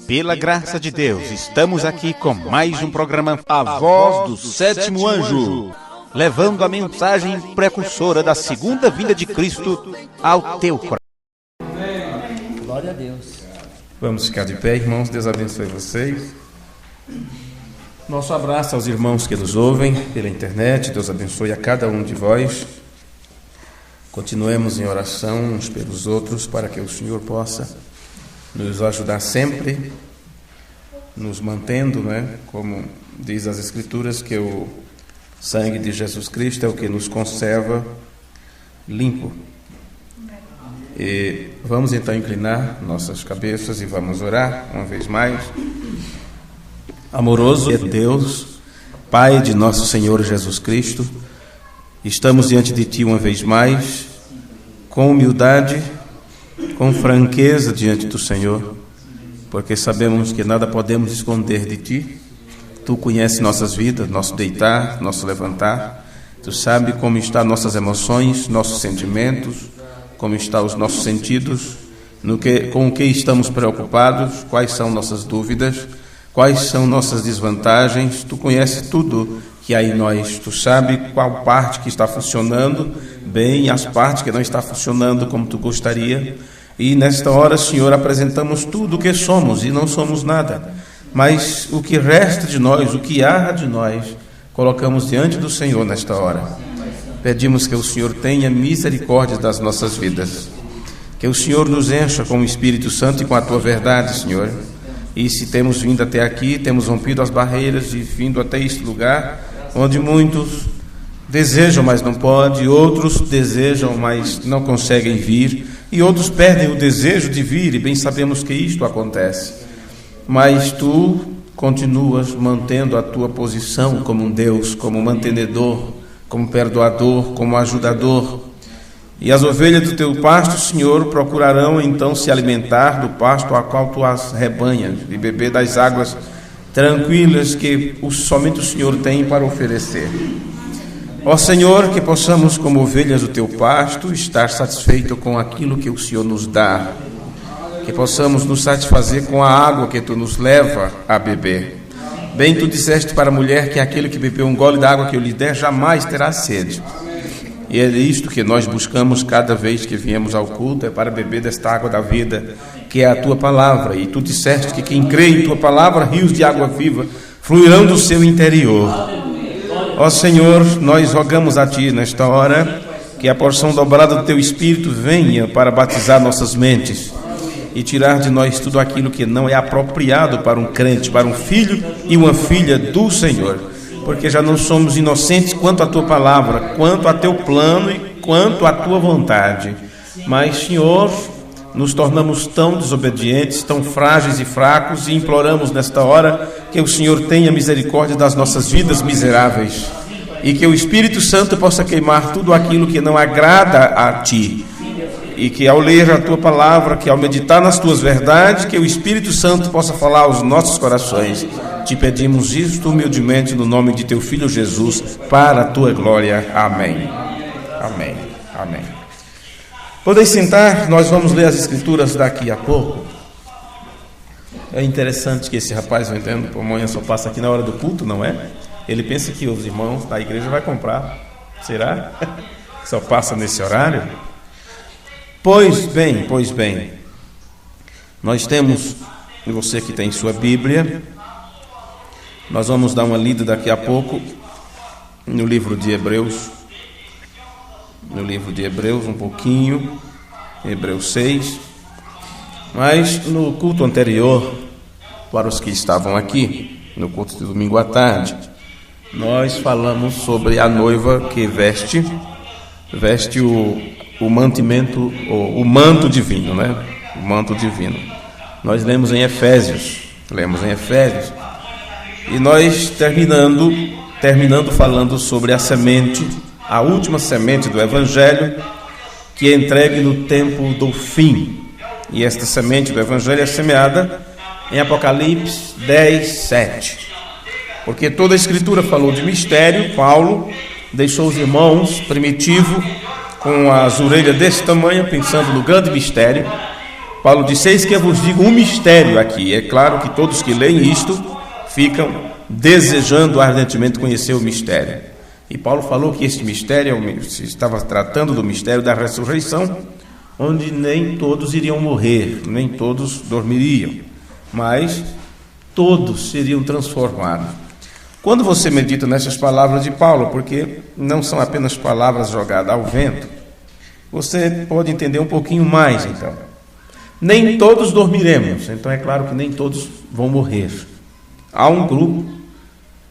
Pela graça de Deus, estamos aqui com mais um programa A Voz do Sétimo Anjo, levando a mensagem precursora da segunda vinda de Cristo ao teu coração. Glória a Deus. Vamos ficar de pé, irmãos. Deus abençoe vocês. Nosso abraço aos irmãos que nos ouvem pela internet. Deus abençoe a cada um de vós. Continuemos em oração uns pelos outros para que o Senhor possa nos ajudar sempre, nos mantendo, como diz as Escrituras, que o sangue de Jesus Cristo é o que nos conserva limpo. E vamos então inclinar nossas cabeças e vamos orar uma vez mais. Amoroso Deus, Pai de nosso Senhor Jesus Cristo, estamos diante de Ti uma vez mais, com humildade, com franqueza diante do Senhor, porque sabemos que nada podemos esconder de Ti. Tu conheces nossas vidas, nosso deitar, nosso levantar. Tu sabes como estão nossas emoções, nossos sentimentos, como estão os nossos sentidos, com o que estamos preocupados, quais são nossas dúvidas, quais são nossas desvantagens. Tu conheces tudo que há em nós. Tu sabes qual parte que está funcionando bem e as partes que não está funcionando como Tu gostaria. E nesta hora, Senhor, apresentamos tudo o que somos e não somos nada. Mas o que resta de nós, o que há de nós, colocamos diante do Senhor nesta hora. Pedimos que o Senhor tenha misericórdia das nossas vidas. Que o Senhor nos encha com o Espírito Santo e com a Tua verdade, Senhor. E se temos vindo até aqui, temos rompido as barreiras e vindo até este lugar, onde muitos desejam, mas não podem, outros desejam, mas não conseguem vir, e outros perdem o desejo de vir, e bem sabemos que isto acontece. Mas Tu continuas mantendo a Tua posição como um Deus, como mantenedor, como perdoador, como ajudador. E as ovelhas do Teu pasto, Senhor, procurarão então se alimentar do pasto a qual Tu as rebanhas, e beber das águas tranquilas que somente o Senhor tem para oferecer. Ó Senhor, que possamos, como ovelhas do Teu pasto, estar satisfeitos com aquilo que o Senhor nos dá, que possamos nos satisfazer com a água que Tu nos leva a beber. Bem, Tu disseste para a mulher que aquele que bebeu um gole da água que eu lhe der jamais terá sede. E é isto que nós buscamos cada vez que viemos ao culto, é para beber desta água da vida, que é a Tua palavra. E Tu disseste que quem crê em Tua palavra, rios de água viva fluirão do seu interior. Ó Senhor, nós rogamos a Ti nesta hora que a porção dobrada do Teu Espírito venha para batizar nossas mentes e tirar de nós tudo aquilo que não é apropriado para um crente, para um filho e uma filha do Senhor, porque já não somos inocentes quanto à Tua palavra, quanto a Teu plano e quanto à Tua vontade. Mas, Senhor, nos tornamos tão desobedientes, tão frágeis e fracos, e imploramos nesta hora que o Senhor tenha misericórdia das nossas vidas miseráveis e que o Espírito Santo possa queimar tudo aquilo que não agrada a Ti, e que ao ler a Tua palavra, que ao meditar nas Tuas verdades, que o Espírito Santo possa falar aos nossos corações. Te pedimos isto humildemente no nome de Teu Filho Jesus, para a Tua glória. Amém. Amém. Amém. Podeis sentar, nós vamos ler as Escrituras daqui a pouco. É interessante que esse rapaz, eu entendo, por manhã só passa aqui na hora do culto, não é? Ele pensa que os irmãos da igreja vão comprar. Será? Só passa nesse horário? Pois bem, nós temos, e você que tem sua Bíblia, nós vamos dar uma lida daqui a pouco no livro de Hebreus, um pouquinho, Hebreus 6, mas no culto anterior, para os que estavam aqui, no culto de domingo à tarde, nós falamos sobre a noiva que veste o mantimento, o manto divino, o manto divino. Nós lemos em Efésios, e nós terminando falando sobre a semente, a última semente do Evangelho, que é entregue no tempo do fim. E esta semente do Evangelho é semeada em Apocalipse 10, 7. Porque toda a Escritura falou de mistério. Paulo deixou os irmãos primitivos com as orelhas desse tamanho, pensando no grande mistério. Paulo disse: eis que eu vos digo um mistério aqui. É claro que todos que leem isto ficam desejando ardentemente conhecer o mistério. E Paulo falou que este mistério se estava tratando do mistério da ressurreição, onde nem todos iriam morrer, nem todos dormiriam, mas todos seriam transformados. Quando você medita nessas palavras de Paulo, porque não são apenas palavras jogadas ao vento, você pode entender um pouquinho mais, então. Nem todos dormiremos, então é claro que nem todos vão morrer. Há um grupo,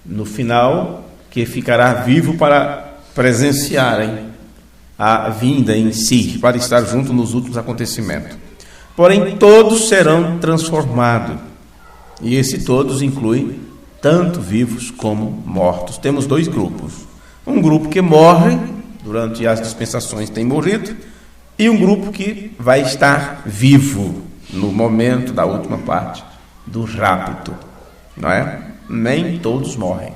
no final, que ficará vivo para presenciarem a vinda em si, para estar junto nos últimos acontecimentos. Porém, todos serão transformados. E esse todos inclui tanto vivos como mortos. Temos dois grupos. Um grupo que morre, durante as dispensações tem morrido, e um grupo que vai estar vivo no momento da última parte do rapto. Não é? Nem todos morrem.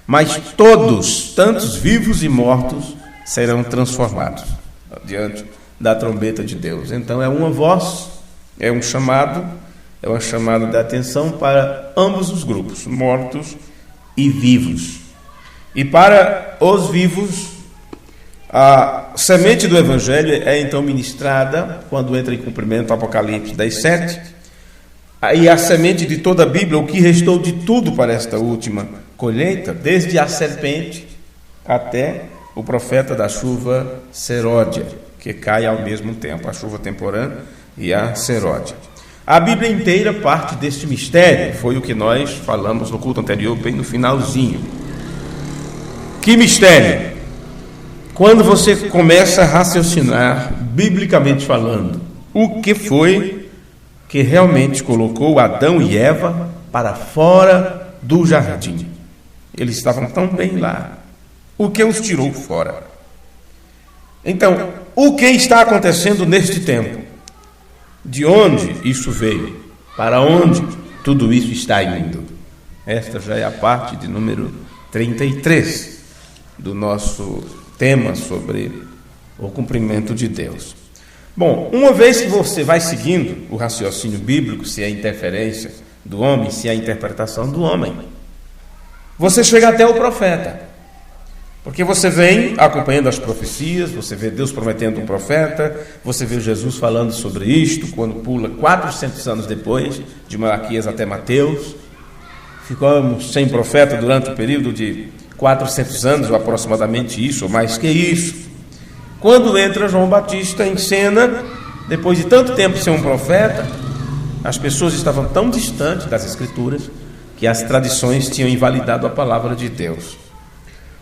Mas todos, tantos vivos e mortos, serão transformados diante da trombeta de Deus. Então é uma voz, é uma chamada de atenção para ambos os grupos, mortos e vivos. E para os vivos, a semente do Evangelho é então ministrada quando entra em cumprimento Apocalipse 10:7. E a semente de toda a Bíblia, o que restou de tudo para esta última colheita, desde a serpente até o profeta da chuva seródia, que cai ao mesmo tempo, a chuva temporã e a seródia. A Bíblia inteira parte deste mistério, foi o que nós falamos no culto anterior, bem no finalzinho. Que mistério? Quando você começa a raciocinar, biblicamente falando, o que foi que realmente colocou Adão e Eva para fora do jardim? Eles estavam tão bem lá. O que os tirou fora? Então, o que está acontecendo neste tempo? De onde isso veio? Para onde tudo isso está indo? Esta já é a parte de número 33 do nosso tema sobre o cumprimento de Deus. Bom, uma vez que você vai seguindo o raciocínio bíblico, se é a interferência do homem, se é a interpretação do homem, você chega até o profeta. Porque você vem acompanhando as profecias, você vê Deus prometendo um profeta, você vê Jesus falando sobre isto, quando pula 400 anos depois, de Malaquias até Mateus. Ficamos sem profeta durante o período de 400 anos, ou aproximadamente isso, ou mais que isso. Quando entra João Batista em cena, depois de tanto tempo ser um profeta, as pessoas estavam tão distantes das Escrituras que as tradições tinham invalidado a palavra de Deus.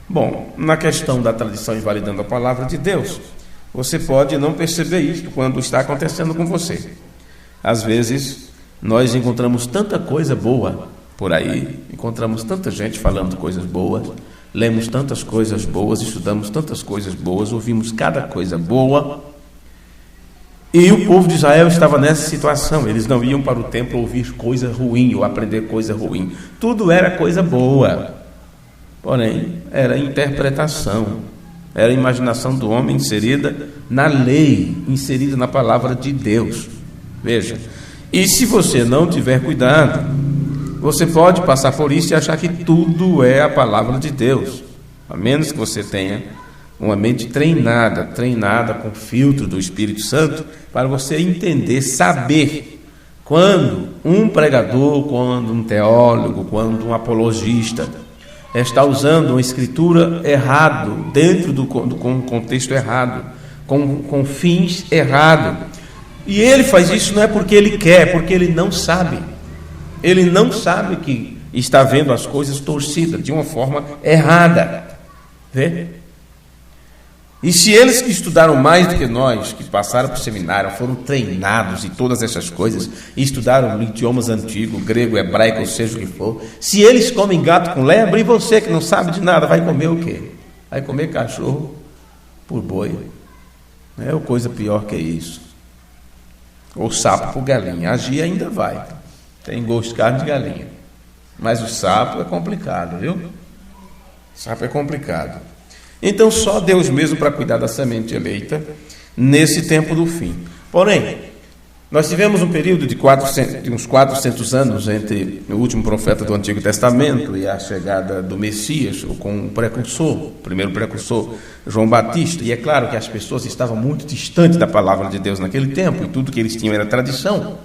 Bom, na questão da tradição invalidando a palavra de Deus, você pode não perceber isso quando está acontecendo com você. Às vezes, nós encontramos tanta coisa boa por aí, encontramos tanta gente falando coisas boas, lemos tantas coisas boas, estudamos tantas coisas boas, ouvimos cada coisa boa, e o povo de Israel estava nessa situação. Eles não iam para o templo ouvir coisa ruim ou aprender coisa ruim. Tudo era coisa boa. Porém, era interpretação, era a imaginação do homem inserida na lei, inserida na palavra de Deus. Veja, e se você não tiver cuidado, você pode passar por isso e achar que tudo é a palavra de Deus, a menos que você tenha uma mente treinada com o filtro do Espírito Santo, para você entender, saber quando um pregador, quando um teólogo, quando um apologista está usando uma escritura errado, dentro com um contexto errado, com fins errados. E ele faz isso não é porque ele quer, é porque ele não sabe. Ele não sabe que está vendo as coisas torcidas, de uma forma errada. Vê? E se eles que estudaram mais do que nós, que passaram por seminário, foram treinados em todas essas coisas, e estudaram idiomas antigos, grego, hebraico, ou seja o que for, se eles comem gato com lebre, e você que não sabe de nada, vai comer o quê? Vai comer cachorro por boi. É ou coisa pior que isso. Ou sapo por galinha. A gia ainda vai. Tem gosto de carne de galinha. Mas o sapo é complicado, viu? Sapo é complicado. Então, só Deus mesmo para cuidar da semente eleita nesse tempo do fim. Porém, Nós tivemos um período de uns 400 anos entre o último profeta do Antigo Testamento e a chegada do Messias, ou com o precursor, o primeiro precursor, João Batista. E é claro que as pessoas estavam muito distantes da palavra de Deus naquele tempo, e tudo que eles tinham era tradição.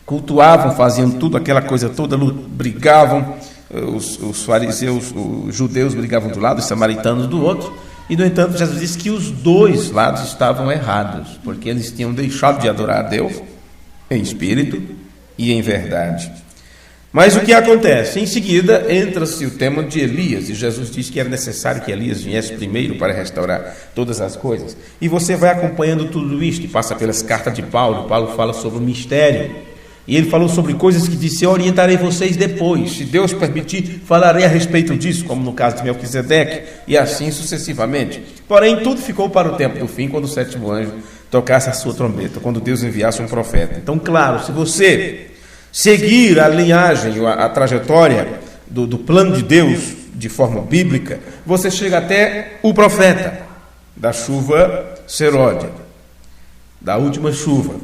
Cultuavam, faziam tudo, aquela coisa toda, brigavam, os fariseus, os judeus brigavam do lado, os samaritanos do outro. E, no entanto, Jesus disse que os dois lados estavam errados, porque eles tinham deixado de adorar a Deus em espírito e em verdade. Mas o que acontece? Em seguida, entra-se o tema de Elias, e Jesus disse que era necessário que Elias viesse primeiro para restaurar todas as coisas. E você vai acompanhando tudo isto, e passa pelas cartas de Paulo. Paulo fala sobre o mistério. E ele falou sobre coisas que disse: eu orientarei vocês depois, se Deus permitir, falarei a respeito disso, como no caso de Melquisedeque, e assim sucessivamente. Porém, tudo ficou para o tempo do fim, quando o sétimo anjo tocasse a sua trombeta, quando Deus enviasse um profeta. Então, claro, se você seguir a linhagem, a trajetória do plano de Deus de forma bíblica, você chega até o profeta da chuva seródia, da última chuva.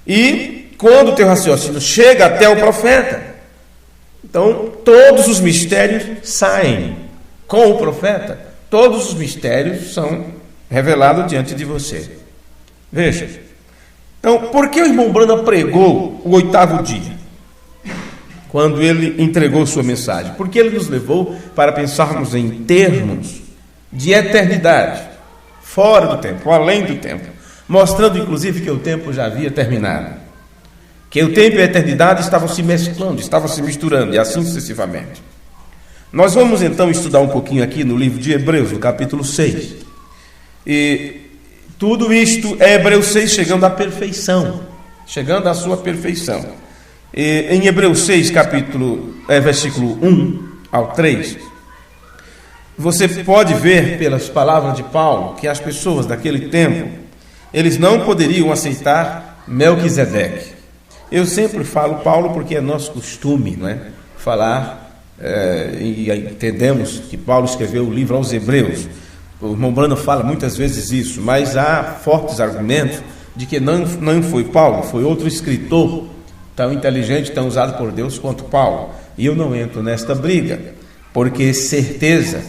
E quando o teu raciocínio chega até o profeta, então todos os mistérios saem com o profeta. Todos os mistérios são revelados diante de você. Veja. Então, por que o irmão Branham pregou o 8º dia, quando ele entregou sua mensagem? Porque ele nos levou para pensarmos em termos de eternidade, fora do tempo, além do tempo, mostrando inclusive que o tempo já havia terminado, que o tempo e a eternidade estavam se mesclando, estavam se misturando, e assim sucessivamente. Nós vamos então estudar um pouquinho aqui no livro de Hebreus, no capítulo 6. E tudo isto é Hebreus 6 chegando à perfeição, chegando à sua perfeição. E em Hebreus 6, versículo 1 ao 3, você pode ver pelas palavras de Paulo que as pessoas daquele tempo, eles não poderiam aceitar Melquisedeque. Eu sempre falo Paulo porque é nosso costume, não é? Falar, e entendemos que Paulo escreveu o livro aos Hebreus. O irmão Branham fala muitas vezes isso, mas há fortes argumentos de que não foi Paulo, foi outro escritor tão inteligente, tão usado por Deus quanto Paulo. E eu não entro nesta briga, porque certeza,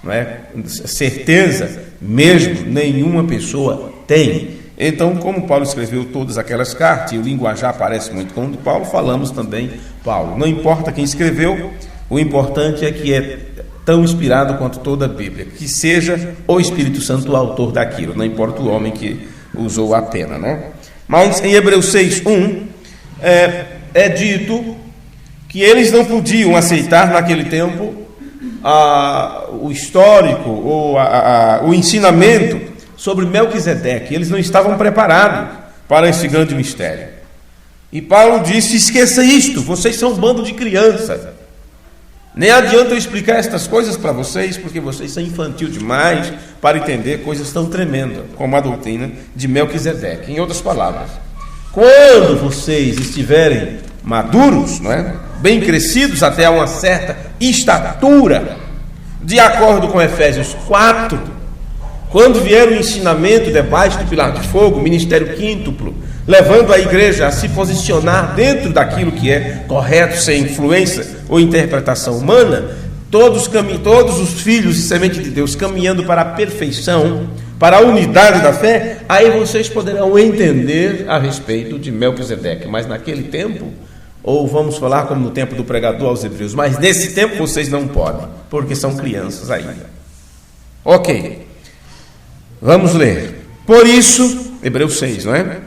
não é? Certeza mesmo nenhuma pessoa tem. Então, como Paulo escreveu todas aquelas cartas, e o linguajar parece muito com o de Paulo, falamos também Paulo. Não importa quem escreveu, o importante é que é tão inspirado quanto toda a Bíblia, que seja o Espírito Santo o autor daquilo, não importa o homem que usou a pena, né? Mas em Hebreus 6:1 é dito que eles não podiam aceitar naquele tempo o histórico ou o ensinamento sobre Melquisedeque. Eles não estavam preparados para esse grande mistério. E Paulo disse: esqueça isto, vocês são um bando de crianças. Nem adianta eu explicar estas coisas para vocês, porque vocês são infantil demais para entender coisas tão tremendas como a doutrina de Melquisedeque. Em outras palavras, quando vocês estiverem maduros, não é? Bem crescidos até uma certa estatura, de acordo com Efésios 4, quando vier o ensinamento debaixo do pilar de fogo, ministério quíntuplo, levando a igreja a se posicionar dentro daquilo que é correto, sem influência ou interpretação humana, todos os filhos e semente de Deus caminhando para a perfeição, para a unidade da fé, aí vocês poderão entender a respeito de Melquisedeque. Mas naquele tempo, ou vamos falar como no tempo do pregador aos Hebreus, mas nesse tempo vocês não podem, porque são crianças ainda. Ok. Vamos ler. Por isso, Hebreus 6, não é?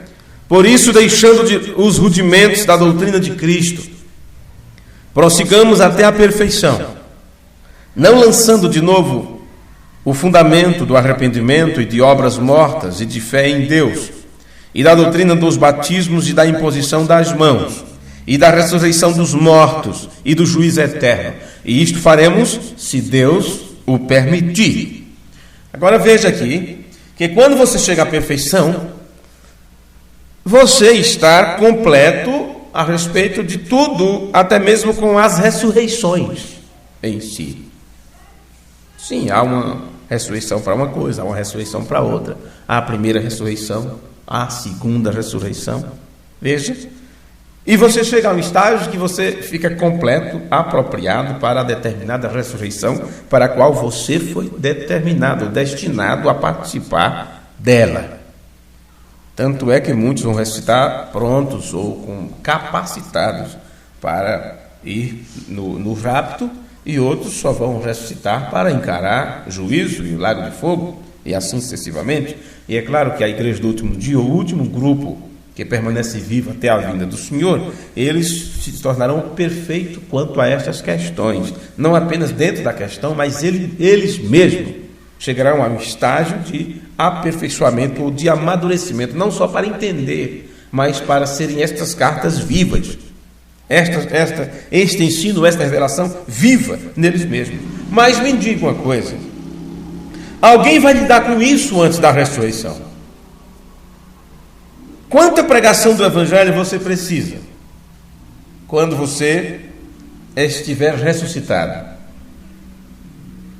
Por isso, deixando os rudimentos da doutrina de Cristo, prossigamos até a perfeição, não lançando de novo o fundamento do arrependimento e de obras mortas e de fé em Deus, e da doutrina dos batismos e da imposição das mãos, e da ressurreição dos mortos e do juízo eterno. E isto faremos se Deus o permitir. Agora veja aqui, que quando você chega à perfeição, você está completo a respeito de tudo, até mesmo com as ressurreições em si. Sim, há uma ressurreição para uma coisa, há uma ressurreição para outra. Há a primeira ressurreição, há a segunda ressurreição. Veja. E você chega a um estágio que você fica completo, apropriado para a determinada ressurreição para a qual você foi determinado, destinado a participar dela. Tanto é que muitos vão ressuscitar prontos ou capacitados para ir no rapto, e outros só vão ressuscitar para encarar juízo e o lago de fogo, e assim sucessivamente. E é claro que a igreja do último dia, o último grupo que permanece vivo até a vinda do Senhor, eles se tornarão perfeitos quanto a estas questões, não apenas dentro da questão, mas eles mesmos chegarão a um estágio de aperfeiçoamento ou de amadurecimento, não só para entender, mas para serem estas cartas vivas, este ensino, esta revelação viva neles mesmos. Mas me diga uma coisa: alguém vai lidar com isso antes da ressurreição? Quanta pregação do Evangelho você precisa quando você estiver ressuscitado?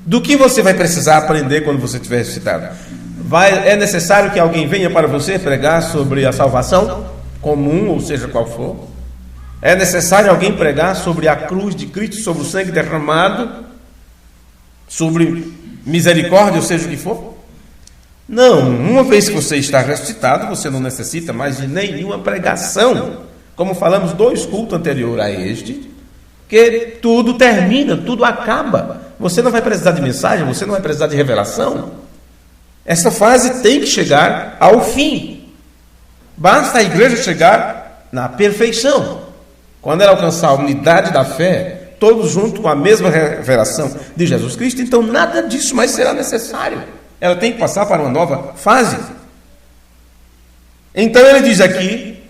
Do que você vai precisar aprender quando você estiver ressuscitado? É necessário que alguém venha para você pregar sobre a salvação comum, ou seja, qual for? É necessário alguém pregar sobre a cruz de Cristo, sobre o sangue derramado, sobre misericórdia, ou seja, o que for? Não, uma vez que você está ressuscitado, você não necessita mais de nenhuma pregação. Como falamos 2 cultos anteriores a este, que tudo termina, tudo acaba. Você não vai precisar de mensagem, você não vai precisar de revelação. Essa fase tem que chegar ao fim. Basta a igreja chegar na perfeição. Quando ela alcançar a unidade da fé, todos juntos com a mesma revelação de Jesus Cristo, então nada disso mais será necessário. Ela tem que passar para uma nova fase. Então ele diz aqui: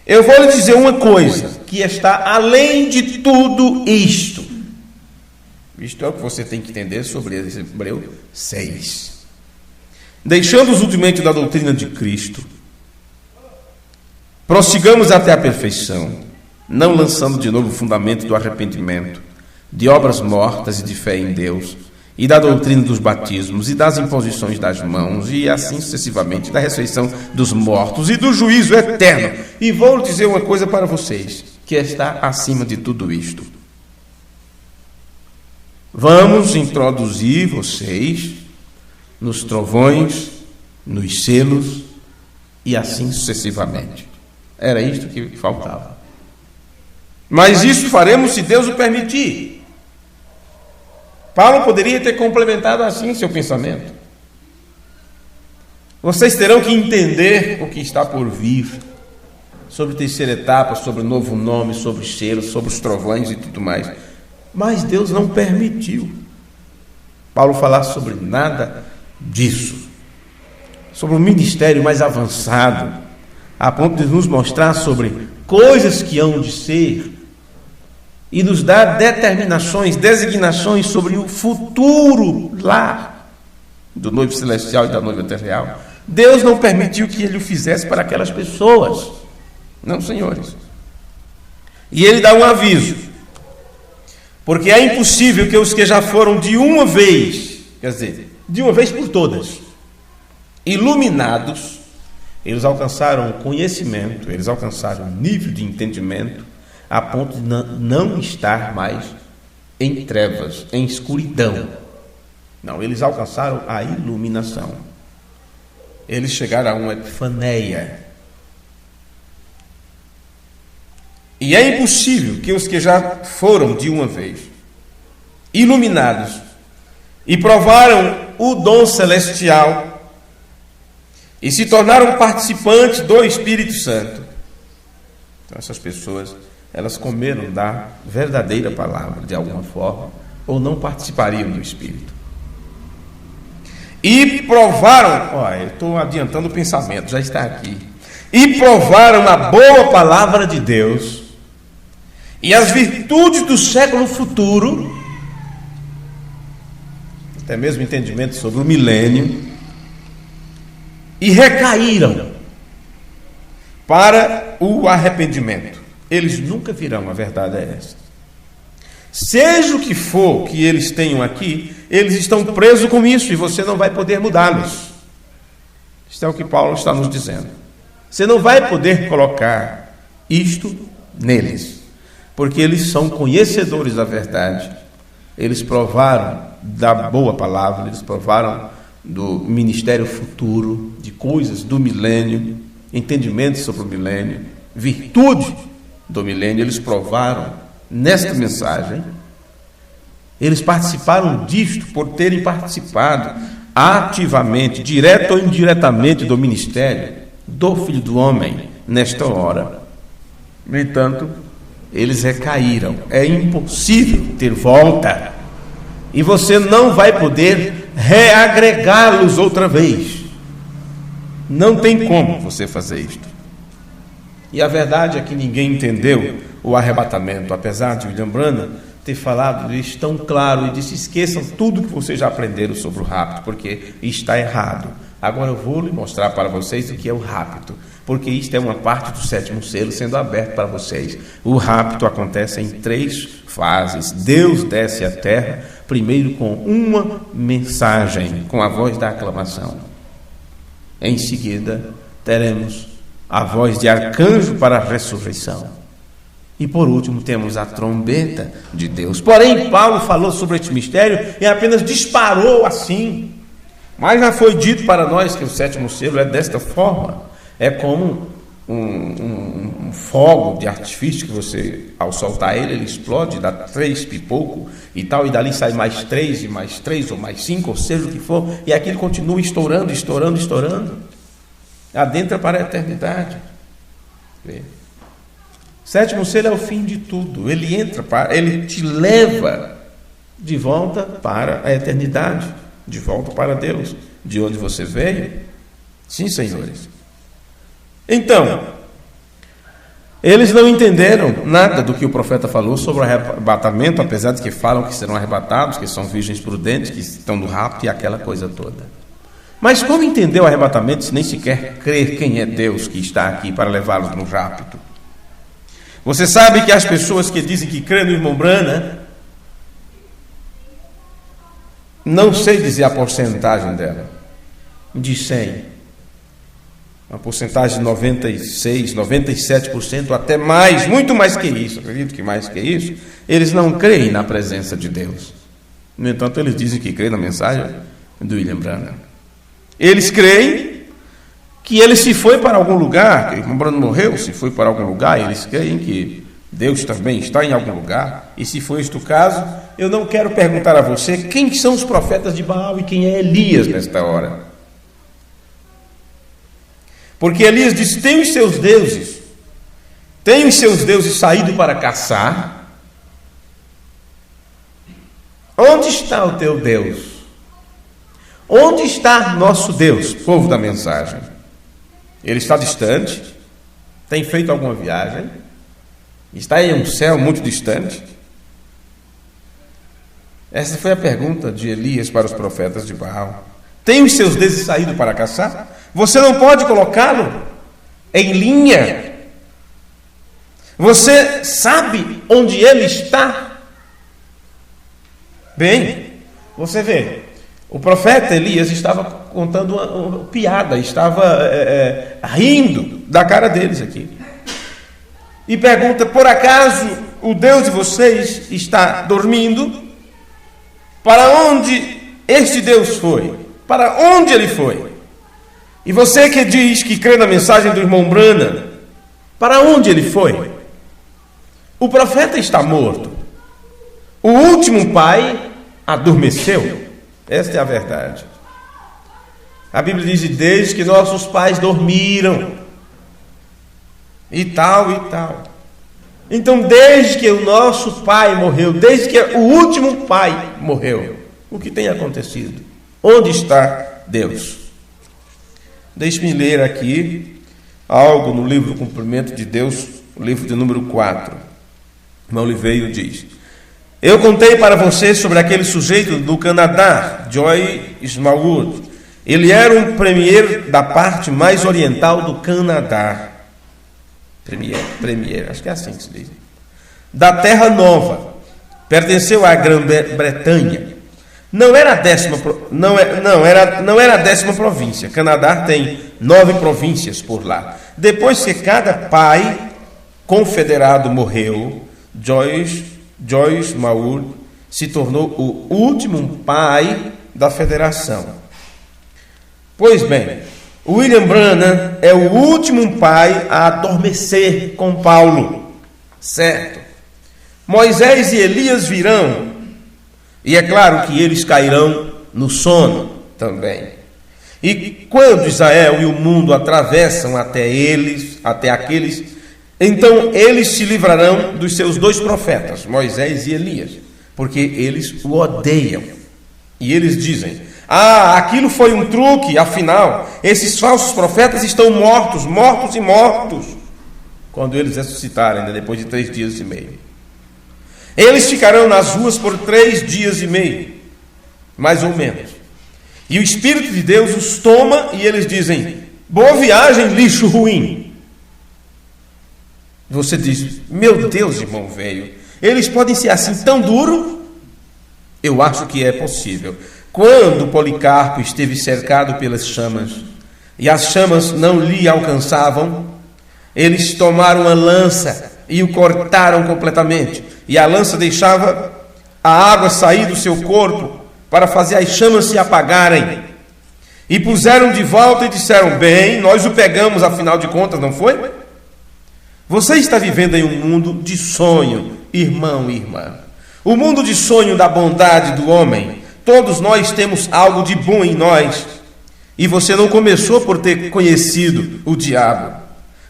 eu vou lhe dizer uma coisa que está além de tudo isto. Isto é o que você tem que entender sobre Hebreus 6. Deixando os rudimentos da doutrina de Cristo, prossigamos até a perfeição, não lançando de novo o fundamento do arrependimento, de obras mortas e de fé em Deus, e da doutrina dos batismos, e das imposições das mãos, e assim sucessivamente, da ressurreição dos mortos, e do juízo eterno. E vou dizer uma coisa para vocês, que está acima de tudo isto. Vamos introduzir vocês nos trovões, nos selos, e assim sucessivamente. Era isto que faltava. Mas isso faremos se Deus o permitir. Paulo poderia ter complementado assim seu pensamento. Vocês terão que entender o que está por vir, sobre a terceira etapa, sobre o novo nome, sobre os selos, sobre os trovões e tudo mais. Mas Deus não permitiu Paulo falar sobre nada disso, sobre um ministério mais avançado, a ponto de nos mostrar sobre coisas que hão de ser, e nos dá determinações, designações sobre o futuro lá do noivo celestial e da noiva terreal. Deus não permitiu que ele o fizesse para aquelas pessoas. Não, senhores. E ele dá um aviso. Porque é impossível que os que já foram de uma vez, quer dizer, de uma vez por todas, iluminados, eles alcançaram o conhecimento, eles alcançaram o nível de entendimento, a ponto de não estar mais em trevas, em escuridão. Não, eles alcançaram a iluminação. Eles chegaram a uma epifaneia. E é impossível que os que já foram de uma vez iluminados e provaram o dom celestial e se tornaram participantes do Espírito Santo, então essas pessoas, elas comeram da verdadeira palavra de alguma forma, ou não participariam do Espírito. E provaram, eu estou adiantando o pensamento, já está aqui. E provaram a boa palavra de Deus e as virtudes do século futuro, até mesmo entendimento sobre o milênio, e recaíram para o arrependimento. Eles nunca virão, a verdade é essa. Seja o que for que eles tenham aqui, eles estão presos com isso e você não vai poder mudá-los. Isto é o que Paulo está nos dizendo. Você não vai poder colocar isto neles, porque eles são conhecedores da verdade. Eles provaram da boa palavra, eles provaram do ministério futuro, de coisas do milênio, entendimento sobre o milênio, virtude do milênio. Eles provaram nesta mensagem. Eles participaram disto por terem participado ativamente, direta ou indiretamente, do ministério do Filho do Homem nesta hora. No entanto, eles recaíram. É impossível ter volta, e você não vai poder reagregá-los outra vez. Não tem como você fazer isto. E a verdade é que ninguém entendeu o arrebatamento, apesar de William Branham ter falado isso tão claro e disse: esqueçam tudo que vocês já aprenderam sobre o rapto, porque está errado. Agora eu vou lhe mostrar para vocês o que é o rapto, porque isto é uma parte do 7º selo sendo aberto para vocês. O rapto acontece em 3 fases. Deus desce à terra, primeiro com uma mensagem, com a voz da aclamação. Em seguida, teremos a voz de arcanjo para a ressurreição. E por último, temos a trombeta de Deus. Porém, Paulo falou sobre este mistério e apenas disparou assim. Mas já foi dito para nós que o 7º selo é desta forma. É como um fogo de artifício que você, ao soltar ele explode, dá 3 pipocos e tal, e dali sai mais 3, e mais 3, ou mais 5, ou seja o que for, e aquilo continua estourando, estourando, estourando. Adentra para a eternidade. 7º selo é o fim de tudo. Ele te leva de volta para a eternidade, de volta para Deus, de onde você veio. Sim, senhores. Então, eles não entenderam nada do que o profeta falou sobre o arrebatamento, apesar de que falam que serão arrebatados, que são virgens prudentes, que estão no rapto e aquela coisa toda. Mas como entender o arrebatamento se nem sequer crer quem é Deus que está aqui para levá-los no rapto? Você sabe que as pessoas que dizem que crêem no irmão Branham, não sei dizer a porcentagem dela, de 100, uma porcentagem de 96%, 97%, até mais, muito mais que isso, acredito que mais que isso, eles não creem na presença de Deus. No entanto, eles dizem que creem na mensagem do William Branham. Eles creem que ele se foi para algum lugar, que o irmão Branham morreu, se foi para algum lugar, e eles creem que Deus também está em algum lugar. E se for este o caso, eu não quero perguntar a você quem são os profetas de Baal e quem é Elias nesta hora. Porque Elias diz: tem os seus deuses saído para caçar. Onde está o teu Deus? Onde está nosso Deus, povo da mensagem? Ele está distante? Tem feito alguma viagem? Está em um céu muito distante? Essa foi a pergunta de Elias para os profetas de Baal. Tem os seus deuses saído para caçar? Você não pode colocá-lo em linha. Você sabe onde ele está? Bem, você vê, o profeta Elias estava contando uma piada, estava rindo da cara deles aqui. E pergunta: por acaso o Deus de vocês está dormindo? Para onde este Deus foi? Para onde ele foi? E você que diz que crê na mensagem do irmão Branham, para onde ele foi? O profeta está morto. O último pai adormeceu. Esta é a verdade. A Bíblia diz: desde que nossos pais dormiram, e tal e tal. Então, desde que o nosso pai morreu, desde que o último pai morreu, o que tem acontecido? Onde está Deus? Deixe-me ler aqui algo no livro do Cumprimento de Deus, o livro de número 4. Irmão Oliveira diz: eu contei para vocês sobre aquele sujeito do Canadá, Joy Smallwood. Ele era um premier da parte mais oriental do Canadá. Premier, acho que é assim que se diz. Da Terra Nova. Pertenceu à Grã-Bretanha. Não era a 10ª província. Canadá tem 9 províncias por lá. Depois que cada pai confederado morreu, Joyce Maur se tornou o último pai da federação. Pois bem, William Branham é o último pai a adormecer com Paulo, certo? Moisés e Elias virão, e é claro que eles cairão no sono também. E quando Israel e o mundo atravessam até aqueles, então eles se livrarão dos seus 2 profetas, Moisés e Elias, porque eles o odeiam. E eles dizem: aquilo foi um truque, afinal, esses falsos profetas estão mortos, quando eles ressuscitarem, depois de 3 dias e meio. Eles ficarão nas ruas por 3 dias e meio, mais ou menos. E o Espírito de Deus os toma e eles dizem: boa viagem, lixo ruim. Você diz: meu Deus, irmão velho, eles podem ser assim tão duros? Eu acho que é possível. Quando Policarpo esteve cercado pelas chamas, e as chamas não lhe alcançavam, eles tomaram uma lança e o cortaram completamente, e a lança deixava a água sair do seu corpo para fazer as chamas se apagarem. E puseram de volta e disseram: bem, nós o pegamos, afinal de contas, não foi? Você está vivendo em um mundo de sonho, irmão e irmã. O mundo de sonho da bondade do homem. Todos nós temos algo de bom em nós. E você não começou por ter conhecido o diabo.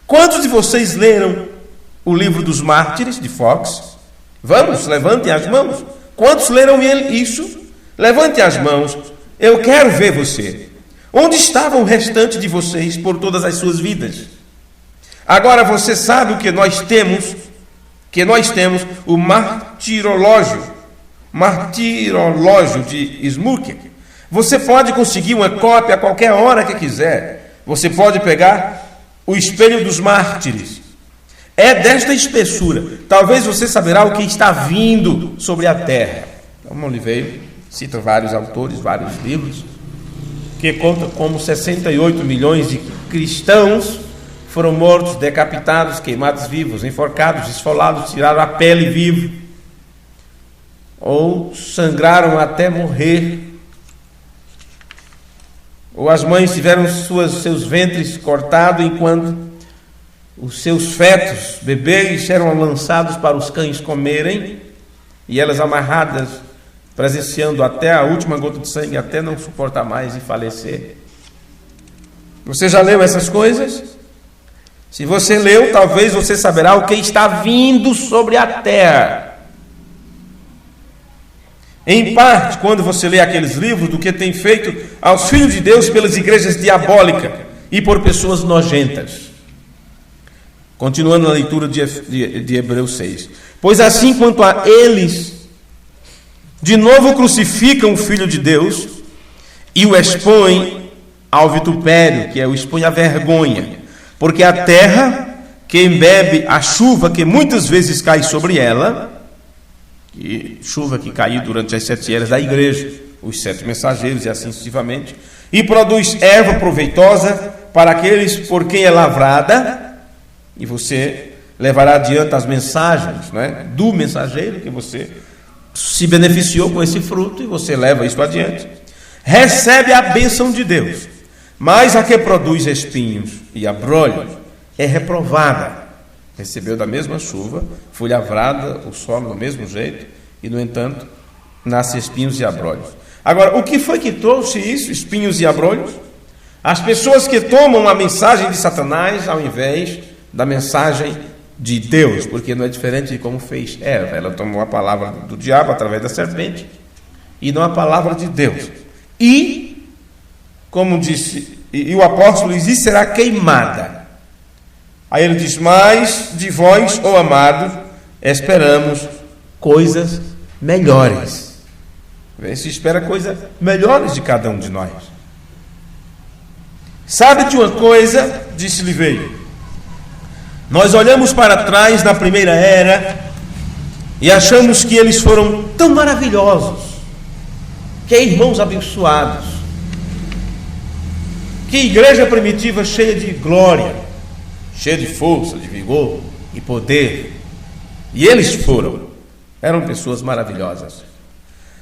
Quantos de vocês leram o livro dos Mártires, de Fox? Vamos, levantem as mãos. Quantos leram isso? Levante as mãos. Eu quero ver você. Onde estava o restante de vocês por todas as suas vidas? Agora você sabe o que nós temos? Que nós temos o martirológio de Smoker. Você pode conseguir uma cópia a qualquer hora que quiser. Você pode pegar o espelho dos mártires. É desta espessura. Talvez você saberá o que está vindo sobre a terra. Então, Oliveira cita vários autores, vários livros, que contam como 68 milhões de cristãos foram mortos, decapitados, queimados vivos, enforcados, esfolados, tiraram a pele vivo, ou sangraram até morrer, ou as mães tiveram seus ventres cortados enquanto os seus fetos, bebês, eram lançados para os cães comerem, e elas amarradas, presenciando até a última gota de sangue, até não suportar mais e falecer. Você já leu essas coisas? Se você leu, talvez você saberá o que está vindo sobre a terra. Em parte, quando você lê aqueles livros, do que tem feito aos filhos de Deus pelas igrejas diabólicas e por pessoas nojentas. Continuando na leitura de Hebreus 6. Pois assim quanto a eles, de novo crucificam o Filho de Deus e o expõem ao vitupério, que é o expõe à vergonha. Porque a terra que embebe a chuva que muitas vezes cai sobre ela, e chuva que caiu durante as 7 eras da igreja, os 7 mensageiros e assim sucessivamente, e produz erva proveitosa para aqueles por quem é lavrada, e você levará adiante as mensagens, né, do mensageiro, que você se beneficiou com esse fruto, e você leva isso adiante, recebe a bênção de Deus. Mas a que produz espinhos e abrolhos é reprovada. Recebeu da mesma chuva, foi lavrada, o solo do mesmo jeito, e no entanto, nasce espinhos e abrolhos. Agora, o que foi que trouxe isso, espinhos e abrolhos? As pessoas que tomam a mensagem de Satanás ao invés da mensagem de Deus, porque não é diferente de como fez Eva. Ela tomou a palavra do diabo através da serpente e não a palavra de Deus. E, como disse, e o apóstolo diz, e será queimada. Aí ele diz: mas de vós, ó amado, esperamos coisas melhores. Se espera coisas melhores de cada um de nós. Sabe de uma coisa, disse Liveiro, nós olhamos para trás na primeira era e achamos que eles foram tão maravilhosos, que irmãos abençoados, que igreja primitiva cheia de glória, cheia de força, de vigor, e poder. E eles eram pessoas maravilhosas.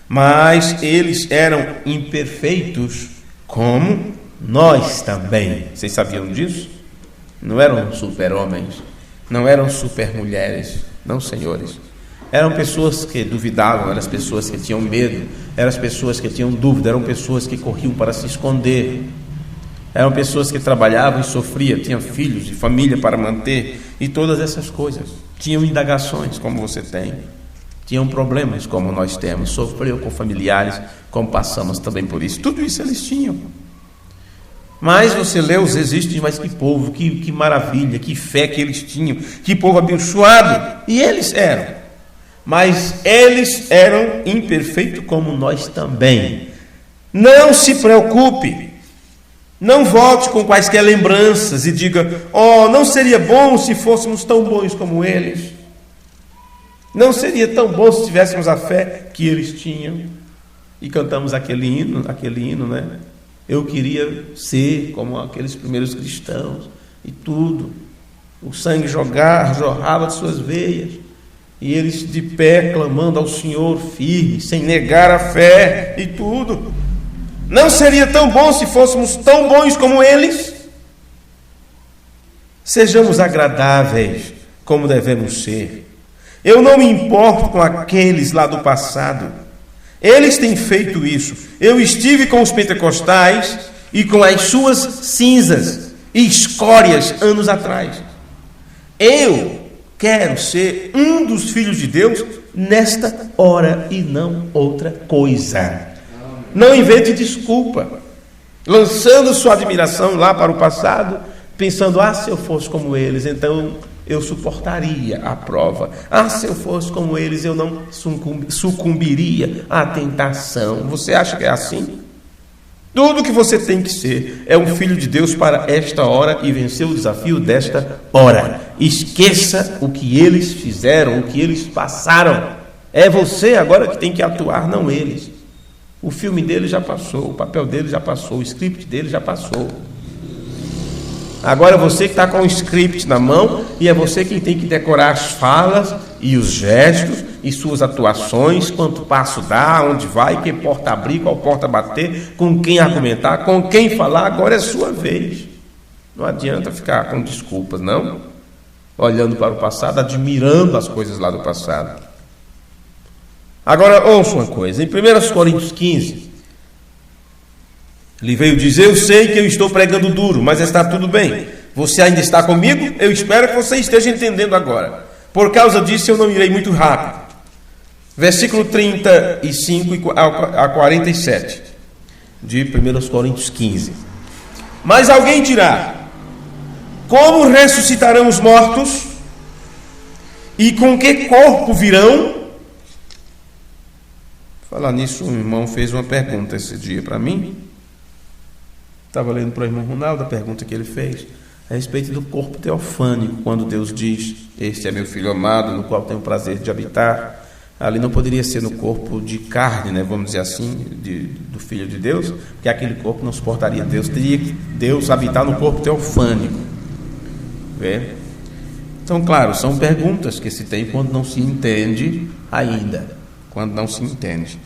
Mas eles eram imperfeitos como nós também. Vocês sabiam disso? Não eram super-homens, não eram super-mulheres, não, senhores. Eram pessoas que duvidavam, eram as pessoas que tinham medo, eram as pessoas que tinham dúvida, eram pessoas que corriam para se esconder, eram pessoas que trabalhavam e sofriam, tinham filhos e família para manter e todas essas coisas. Tinham indagações como você tem, tinham problemas como nós temos, sofriam com familiares como passamos também por isso. Tudo isso eles tinham. Mas você lê os Registros, mas que povo, que maravilha, que fé que eles tinham, que povo abençoado. E eles eram. Mas eles eram imperfeitos como nós também. Não se preocupe. Não volte com quaisquer lembranças e diga: oh, não seria bom se fôssemos tão bons como eles. Não seria tão bom se tivéssemos a fé que eles tinham. E cantamos aquele hino, né? Eu queria ser como aqueles primeiros cristãos e tudo. O sangue jorrava de suas veias. E eles de pé clamando ao Senhor firme, sem negar a fé e tudo. Não seria tão bom se fôssemos tão bons como eles? Sejamos agradáveis como devemos ser. Eu não me importo com aqueles lá do passado. Eles têm feito isso. Eu estive com os pentecostais e com as suas cinzas e escórias anos atrás. Eu quero ser um dos filhos de Deus nesta hora e não outra coisa. Não invente desculpa, lançando sua admiração lá para o passado, pensando: se eu fosse como eles, então eu suportaria a prova. Se eu fosse como eles, eu não sucumbiria à tentação. Você acha que é assim? Tudo que você tem que ser é um filho de Deus para esta hora e vencer o desafio desta hora. Esqueça o que eles fizeram, o que eles passaram. É você agora que tem que atuar, não eles. O filme dele já passou, o papel dele já passou, o script dele já passou. Agora é você que está com o script na mão e é você quem tem que decorar as falas e os gestos e suas atuações, quanto passo dá, onde vai, que porta abrir, qual porta bater, com quem argumentar, com quem falar. Agora é sua vez. Não adianta ficar com desculpas, não. Olhando para o passado, admirando as coisas lá do passado. Agora ouça uma coisa, em 1 Coríntios 15, ele veio dizer: eu sei que eu estou pregando duro, mas está tudo bem. Você ainda está comigo? Eu espero que você esteja entendendo agora. Por causa disso eu não irei muito rápido. Versículo 35 a 47 de 1 Coríntios 15. Mas alguém dirá: como ressuscitarão os mortos? E com que corpo virão? Falar nisso, um irmão fez uma pergunta esse dia para mim. Estava lendo para o irmão Ronaldo a pergunta que ele fez a respeito do corpo teofânico, quando Deus diz: este é meu filho amado, no qual tenho o prazer de habitar. Ali não poderia ser no corpo de carne, né, vamos dizer assim, do Filho de Deus, porque aquele corpo não suportaria Deus, teria que Deus habitar no corpo teofânico. Vê? Então, claro, são perguntas que se tem quando não se entende ainda. Quando não se entende.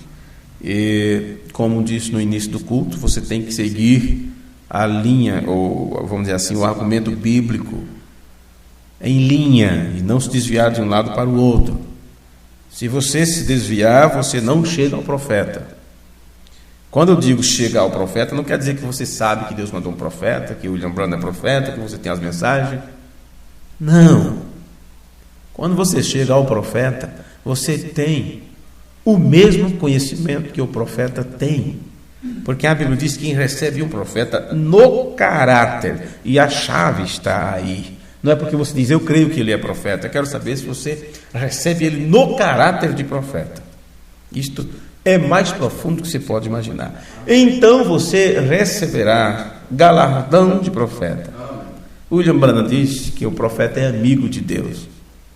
E, como disse no início do culto, você tem que seguir a linha, ou vamos dizer assim, o argumento bíblico em linha, e não se desviar de um lado para o outro. Se você se desviar, você não chega ao profeta. Quando eu digo chegar ao profeta, não quer dizer que você sabe que Deus mandou um profeta, que William Branham é profeta, que você tem as mensagens. Não. Quando você chega ao profeta, você tem o mesmo conhecimento que o profeta tem. Porque a Bíblia diz que quem recebe um profeta no caráter, e a chave está aí. Não é porque você diz: eu creio que ele é profeta. Eu quero saber se você recebe ele no caráter de profeta. Isto é mais profundo do que se pode imaginar. Então você receberá galardão de profeta. William Branham diz que o profeta é amigo de Deus.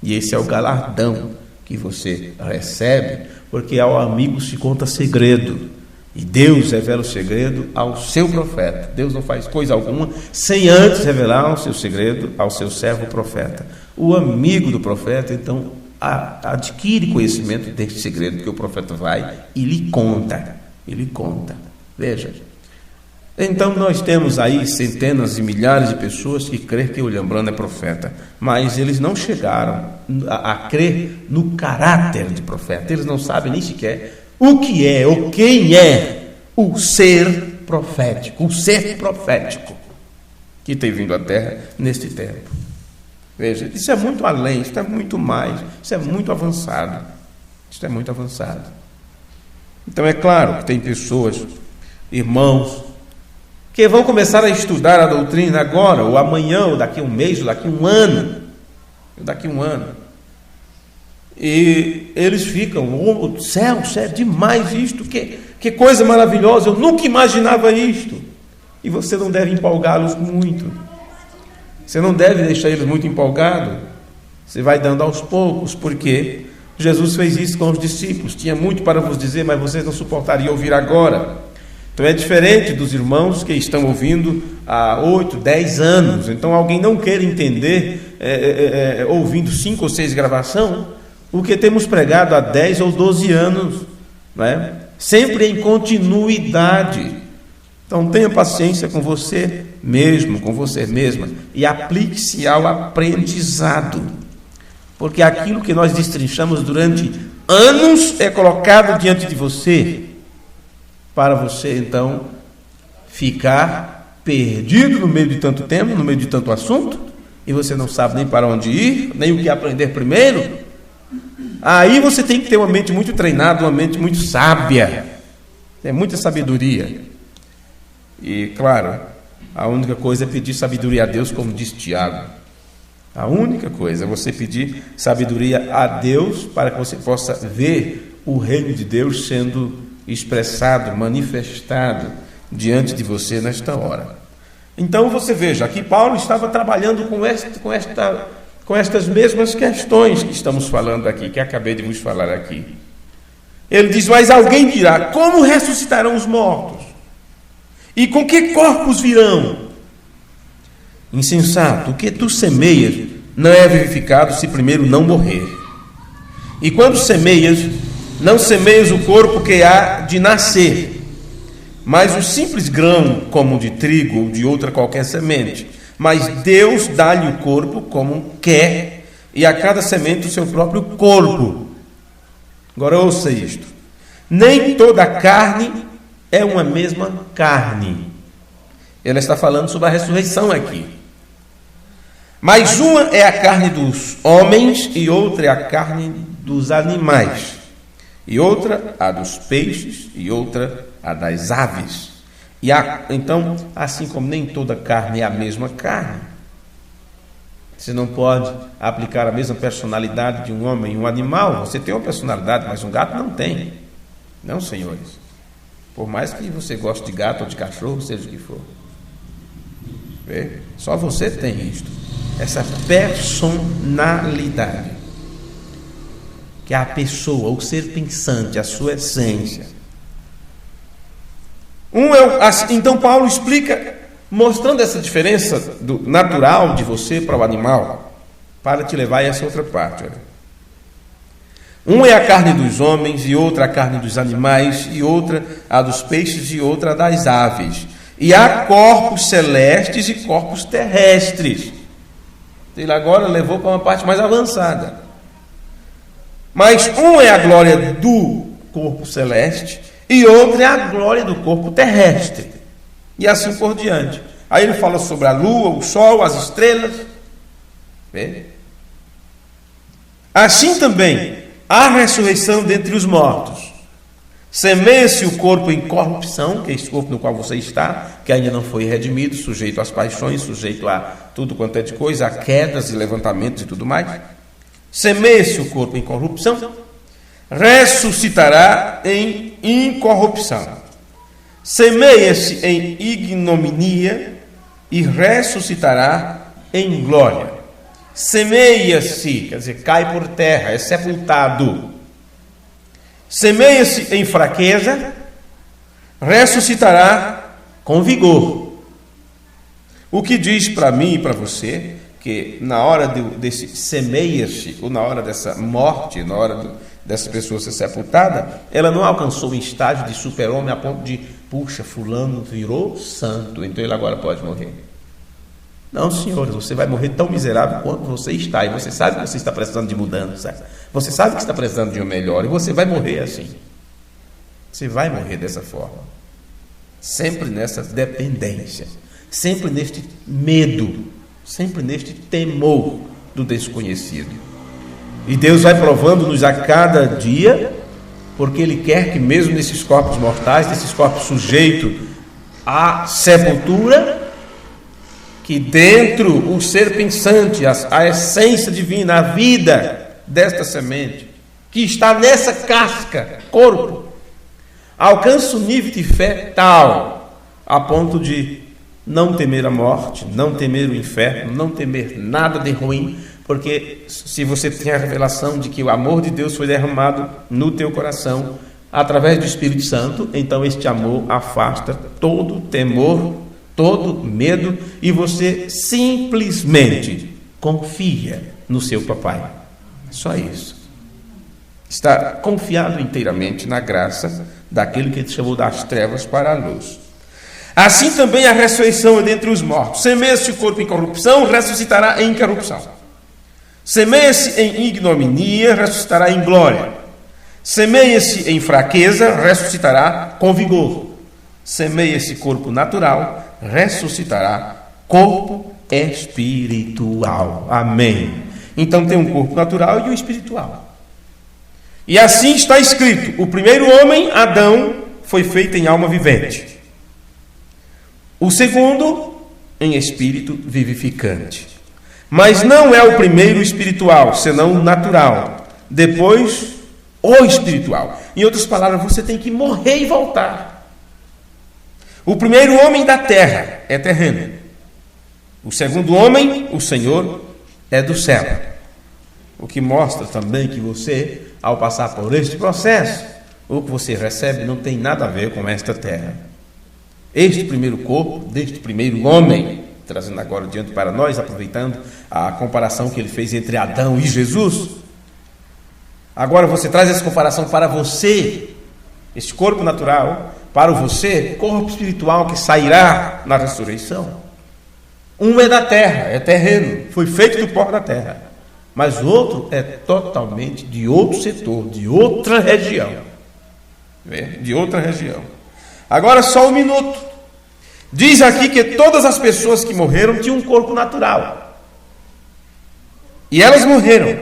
E esse é o galardão que você recebe, porque ao amigo se conta segredo. E Deus revela o segredo ao seu profeta. Deus não faz coisa alguma sem antes revelar o seu segredo ao seu servo profeta. o amigo do profeta, então adquire conhecimento deste segredo, que o profeta vai e lhe conta. Veja. Então nós temos aí centenas e milhares de pessoas que creem que William Branham é profeta, mas eles não chegaram a crer no caráter de profeta. Eles não sabem nem sequer o que é ou quem é o ser profético, que tem vindo à Terra neste tempo. Veja, isso é muito além, isso é muito mais, isso é muito avançado. Então é claro que tem pessoas, irmãos, que vão começar a estudar a doutrina agora, ou amanhã, ou daqui a um mês, ou daqui a um ano. E eles ficam, oh, céu, é demais isto, que coisa maravilhosa, eu nunca imaginava isto. E você não deve empolgá-los muito. Você não deve deixar eles muito empolgados. Você vai dando aos poucos, porque Jesus fez isso com os discípulos. Tinha muito para vos dizer, mas vocês não suportariam ouvir agora. Então é diferente dos irmãos que estão ouvindo há 8, 10 anos. Então alguém não quer entender, ouvindo 5 ou 6 gravações, o que temos pregado há 10 ou 12 anos, não é? Sempre em continuidade. Então tenha paciência com você mesmo, com você mesma, e aplique-se ao aprendizado, porque aquilo que nós destrinchamos durante anos é colocado diante de você, para você então ficar perdido no meio de tanto tempo, no meio de tanto assunto, e você não sabe nem para onde ir, nem o que aprender primeiro. Aí você tem que ter uma mente muito treinada, uma mente muito sábia, tem muita sabedoria. E claro, a única coisa é pedir sabedoria a Deus, como diz Tiago. A única coisa é você pedir sabedoria a Deus, para que você possa ver o reino de Deus sendo expressado, manifestado diante de você nesta hora. Então você veja, aqui Paulo estava trabalhando com estas mesmas questões que estamos falando aqui, que acabei de vos falar aqui. Ele diz, mas alguém dirá, como ressuscitarão os mortos? E com que corpos virão? Insensato, o que tu semeias não é vivificado se primeiro não morrer. E quando semeias, não semeias o corpo que há de nascer, mas o simples grão, como de trigo ou de outra qualquer semente. Mas Deus dá-lhe o corpo como quer, e a cada semente o seu próprio corpo. Agora ouça isto. Nem toda carne é uma mesma carne. Ele está falando sobre a ressurreição aqui. Mas uma é a carne dos homens, e outra é a carne dos animais. E outra a dos peixes, e outra a das aves. Então, assim como nem toda carne é a mesma carne, você não pode aplicar a mesma personalidade de um homem e um animal. Você tem uma personalidade, mas um gato não tem. Não, senhores. Por mais que você goste de gato ou de cachorro, seja o que for. Vê? Só você tem isto. Essa personalidade. Que é a pessoa, o ser pensante, a sua essência. Então Paulo explica, mostrando essa diferença do natural de você para o animal, para te levar a essa outra parte. Olha. Um é a carne dos homens, e outra a carne dos animais, e outra a dos peixes, e outra a das aves. E há corpos celestes e corpos terrestres. Ele agora levou para uma parte mais avançada. Mas um é a glória do corpo celeste e outra é a glória do corpo terrestre. E assim por diante. Aí ele fala sobre a lua, o sol, as estrelas. Vê? Assim também, a ressurreição dentre os mortos. Semeia-se o corpo em corrupção, que é esse corpo no qual você está, que ainda não foi redimido, sujeito às paixões, sujeito a tudo quanto é de coisa, a quedas e levantamentos e tudo mais. Semeia-se o corpo em corrupção, ressuscitará em incorrupção. Semeia-se em ignominia e ressuscitará em glória. Semeia-se, quer dizer, cai por terra, é sepultado. Semeia-se em fraqueza, ressuscitará com vigor. O que diz para mim e para você que na hora desse semeia-se, ou na hora dessa morte, na hora dessa pessoa ser sepultada, ela não alcançou um estágio de super-homem a ponto de, puxa, fulano virou santo, então ele agora pode morrer. Não, senhores, você vai morrer tão miserável quanto você está, e você sabe que você está precisando de mudança, você sabe que está precisando de um melhor, e você vai morrer assim. Você vai morrer dessa forma, sempre nessa dependência, sempre neste medo, sempre neste temor do desconhecido. E Deus vai provando-nos a cada dia, porque Ele quer que mesmo nesses corpos mortais, nesses corpos sujeitos à sepultura, que dentro o ser pensante, a essência divina, a vida desta semente, que está nessa casca, corpo, alcança um nível de fé tal, a ponto de não temer a morte, não temer o inferno, não temer nada de ruim, porque se você tem a revelação de que o amor de Deus foi derramado no teu coração, através do Espírito Santo, então este amor afasta todo temor, todo medo, e você simplesmente confia no seu papai. Só isso. Está confiado inteiramente na graça daquele que te chamou das trevas para a luz. Assim também a ressurreição é dentre os mortos. Semeia-se o corpo em corrupção, ressuscitará em incorrupção. Semeia-se em ignominia, ressuscitará em glória. Semeia-se em fraqueza, ressuscitará com vigor. Semeia-se corpo natural, ressuscitará corpo espiritual. Amém. Então tem um corpo natural e um espiritual. E assim está escrito: o primeiro homem, Adão, foi feito em alma vivente. O segundo, em espírito vivificante. Mas não é o primeiro espiritual, senão o natural. Depois, o espiritual. Em outras palavras, você tem que morrer e voltar. O primeiro homem da terra é terreno. O segundo homem, o Senhor, é do céu. O que mostra também que você, ao passar por este processo, o que você recebe não tem nada a ver com esta terra. Este primeiro corpo, deste primeiro homem, trazendo agora diante para nós, aproveitando a comparação que ele fez entre Adão e Jesus. Agora você traz essa comparação para você, este corpo natural, para você, corpo espiritual que sairá na ressurreição. Um é da terra, é terreno, foi feito do pó da terra. Mas o outro é totalmente de outro setor, de outra região. De outra região. Agora só um minuto. Diz aqui que todas as pessoas que morreram tinham um corpo natural. E elas morreram.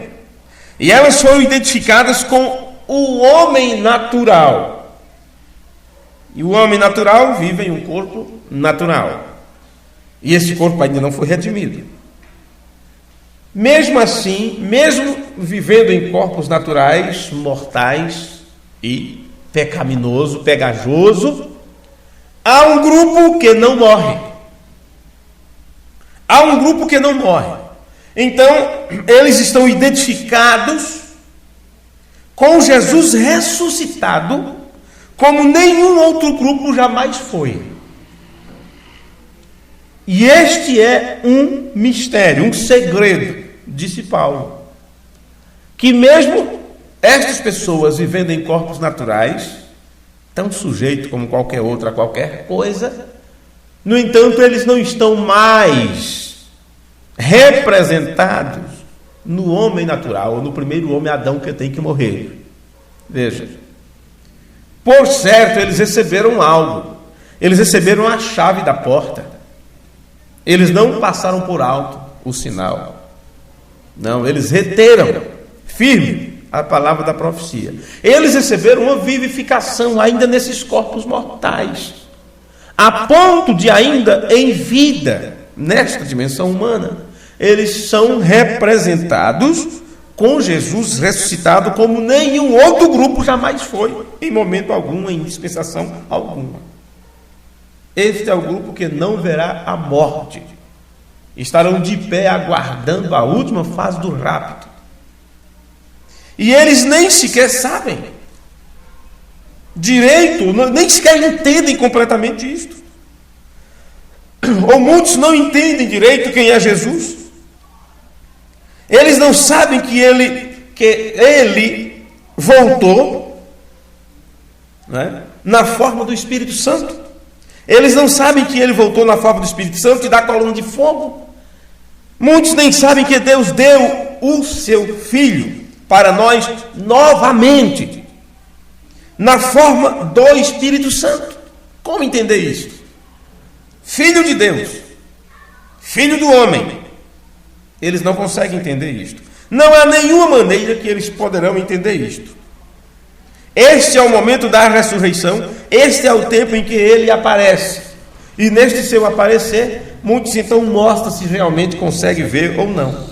E elas foram identificadas com o homem natural. E o homem natural vive em um corpo natural. E esse corpo ainda não foi redimido. Mesmo assim, mesmo vivendo em corpos naturais, mortais e pecaminoso, pegajoso, há um grupo que não morre. Há um grupo que não morre. Então, eles estão identificados com Jesus ressuscitado, como nenhum outro grupo jamais foi. E este é um mistério, um segredo, disse Paulo, que mesmo estas pessoas vivendo em corpos naturais, tão sujeitos como qualquer outra a qualquer coisa, no entanto, eles não estão mais representados no homem natural, ou no primeiro homem, Adão, que tem que morrer. Veja, por certo, eles receberam algo, eles receberam a chave da porta. Eles não passaram por alto o sinal. Não, eles reteram firme a palavra da profecia. Eles receberam uma vivificação ainda nesses corpos mortais, a ponto de ainda em vida, nesta dimensão humana, eles são representados com Jesus ressuscitado como nenhum outro grupo jamais foi, em momento algum, em dispensação alguma. Este é o grupo que não verá a morte. Estarão de pé aguardando a última fase do rapto. E eles nem sequer sabem direito, nem sequer entendem completamente isto. Ou muitos não entendem direito quem é Jesus. Eles não sabem que ele voltou, né, na forma do Espírito Santo. Eles não sabem que ele voltou na forma do Espírito Santo e da coluna de fogo. Muitos nem sabem que Deus deu o seu Filho para nós novamente, na forma do Espírito Santo. Como entender isso? Filho de Deus, filho do homem. Eles não conseguem entender isto. Não há nenhuma maneira que eles poderão entender isto. Este é o momento da ressurreição. Este é o tempo em que ele aparece. E neste seu aparecer, muitos então mostram se realmente conseguem ver ou não.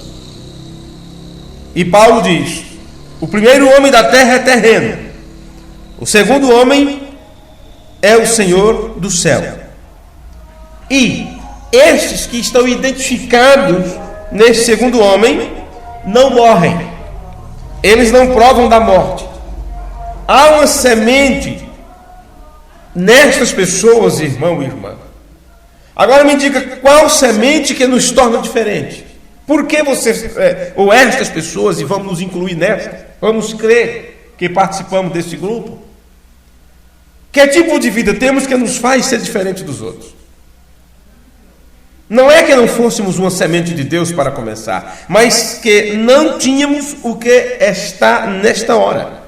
E Paulo diz: o primeiro homem da terra é terreno. O segundo homem é o Senhor do céu. E estes que estão identificados nesse segundo homem não morrem. Eles não provam da morte. Há uma semente nestas pessoas, irmão e irmã. Agora me diga, qual semente que nos torna diferente? Por que você, ou estas pessoas, e vamos nos incluir nesta, vamos crer que participamos desse grupo? Que tipo de vida temos que nos faz ser diferente dos outros? Não é que não fôssemos uma semente de Deus para começar, mas que não tínhamos o que está nesta hora.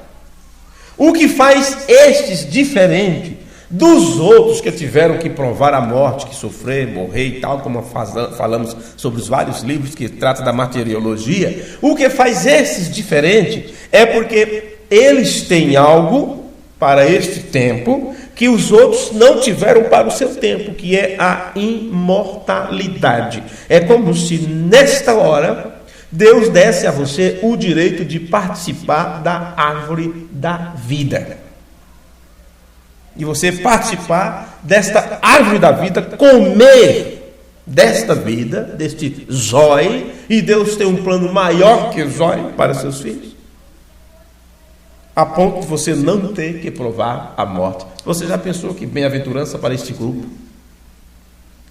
O que faz estes diferente dos outros que tiveram que provar a morte, que sofrer, morrer e tal, como falamos sobre os vários livros que tratam da martiriologia, o que faz esses diferente é porque eles têm algo para este tempo que os outros não tiveram para o seu tempo, que é a imortalidade. É como se nesta hora Deus desse a você o direito de participar da árvore da vida. E você participar desta árvore da vida, comer desta vida, deste zói, e Deus tem um plano maior que o zói para seus filhos, a ponto de você não ter que provar a morte. Você já pensou que bem-aventurança para este grupo,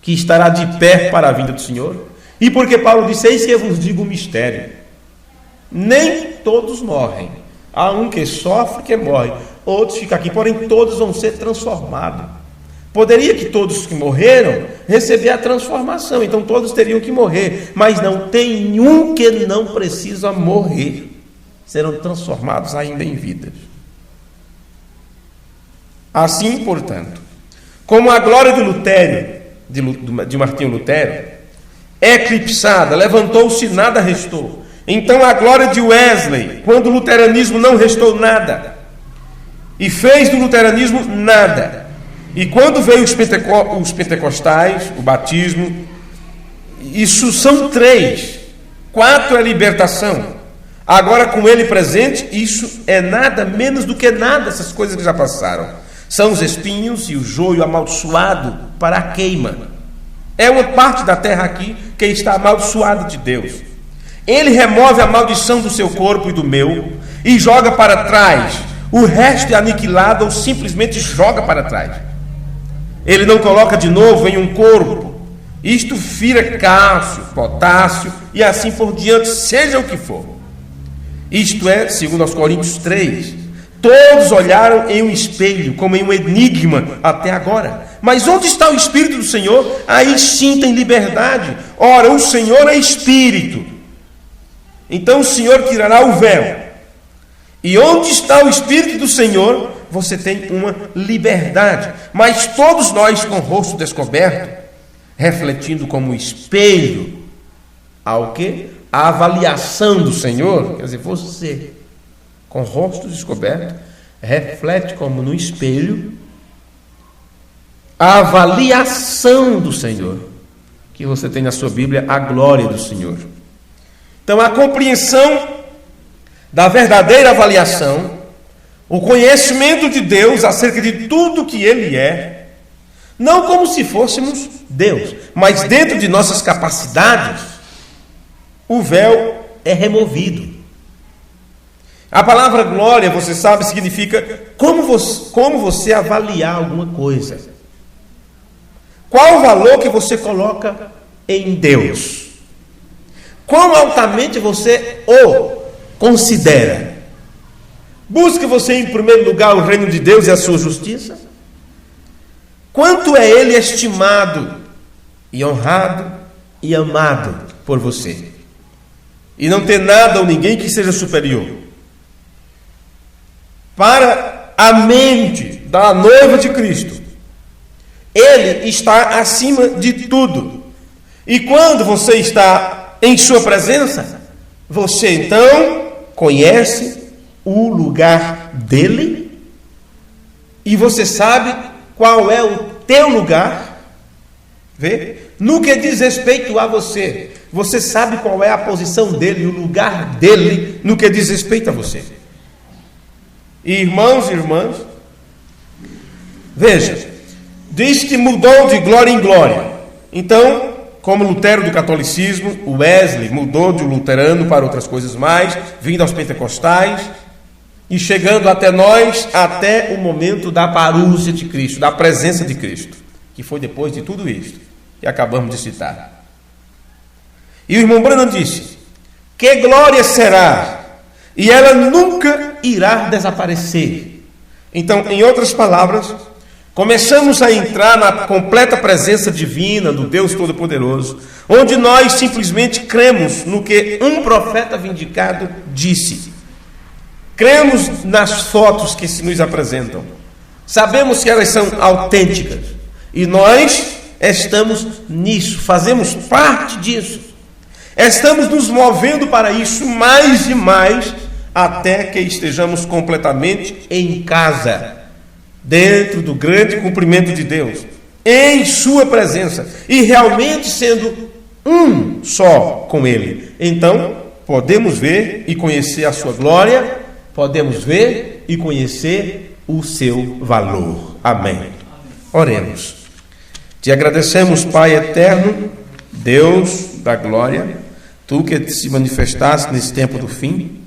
que estará de pé para a vinda do Senhor? E porque Paulo disse: eis que eu vos digo um mistério, nem todos morrem. Há um que sofre, que morre, outros ficam aqui, porém todos vão ser transformados. Poderia que todos que morreram receber a transformação, então todos teriam que morrer, mas não tem um que não precisa morrer. Serão transformados ainda em vidas. Assim, portanto, como a glória de Lutério, de Martinho Lutero, é eclipsada, levantou-se, nada restou. Então a glória de Wesley, quando o luteranismo não restou nada, e fez do luteranismo nada. E quando veio os pentecostais, o batismo, isso são 3. 4 é libertação. Agora, com ele presente, isso é nada menos do que nada, essas coisas que já passaram. São os espinhos e o joio amaldiçoado para a queima. É uma parte da terra aqui que está amaldiçoada de Deus. Ele remove a maldição do seu corpo e do meu e joga para trás. O resto é aniquilado ou simplesmente joga para trás. Ele não coloca de novo em um corpo. Isto vira cálcio, potássio e assim por diante, seja o que for. Isto é, segundo aos Coríntios 3, todos olharam em um espelho, como em um enigma até agora. Mas onde está o Espírito do Senhor? Aí sim tem liberdade. Ora, o Senhor é Espírito. Então o Senhor tirará o véu. E onde está o Espírito do Senhor, você tem uma liberdade. Mas todos nós com o rosto descoberto, refletindo como espelho ao quê? A avaliação do Senhor, quer dizer, você com o rosto descoberto, reflete como no espelho a avaliação do Senhor, que você tem na sua Bíblia, a glória do Senhor. Então a compreensão da verdadeira avaliação, o conhecimento de Deus acerca de tudo que Ele é, não como se fôssemos Deus, mas dentro de nossas capacidades, o véu é removido. A palavra glória, você sabe, significa como você avaliar alguma coisa. Qual o valor que você coloca em Deus? Quão altamente você o considera? Busca você em primeiro lugar o reino de Deus e a sua justiça? Quanto é ele estimado e honrado e amado por você? E não tem nada ou ninguém que seja superior. Para a mente da noiva de Cristo, ele está acima de tudo. E quando você está em sua presença, você então conhece o lugar dele e você sabe qual é o teu lugar. Vê? No que diz respeito a você, você sabe qual é a posição dele, o lugar dele no que diz respeito a você. E irmãos e irmãs, veja, diz que mudou de glória em glória. Então, como Lutero do catolicismo, o Wesley mudou de luterano para outras coisas mais, vindo aos pentecostais e chegando até nós, até o momento da parúcia de Cristo, da presença de Cristo, que foi depois de tudo isto que acabamos de citar. E o irmão Branham disse: que glória será, e ela nunca irá desaparecer. Então, em outras palavras, começamos a entrar na completa presença divina do Deus Todo-Poderoso, onde nós simplesmente cremos no que um profeta vindicado disse. Cremos nas fotos que se nos apresentam. Sabemos que elas são autênticas. E nós estamos nisso, fazemos parte disso. Estamos nos movendo para isso mais e mais, até que estejamos completamente em casa, dentro do grande cumprimento de Deus, em sua presença, e realmente sendo um só com Ele. Então, podemos ver e conhecer a sua glória, podemos ver e conhecer o seu valor. Amém. Oremos. Te agradecemos, Pai eterno, Deus da glória, Tu que se manifestaste nesse tempo do fim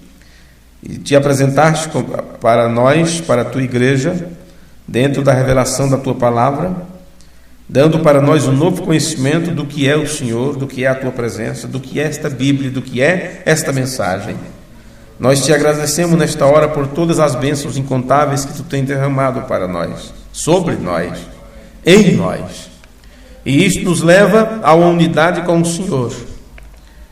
e te apresentaste para nós, para a Tua igreja, dentro da revelação da Tua palavra, dando para nós um novo conhecimento do que é o Senhor, do que é a Tua presença, do que é esta Bíblia, do que é esta mensagem. Nós te agradecemos nesta hora por todas as bênçãos incontáveis que Tu tens derramado para nós, sobre nós, em nós. E isto nos leva a uma unidade com o Senhor.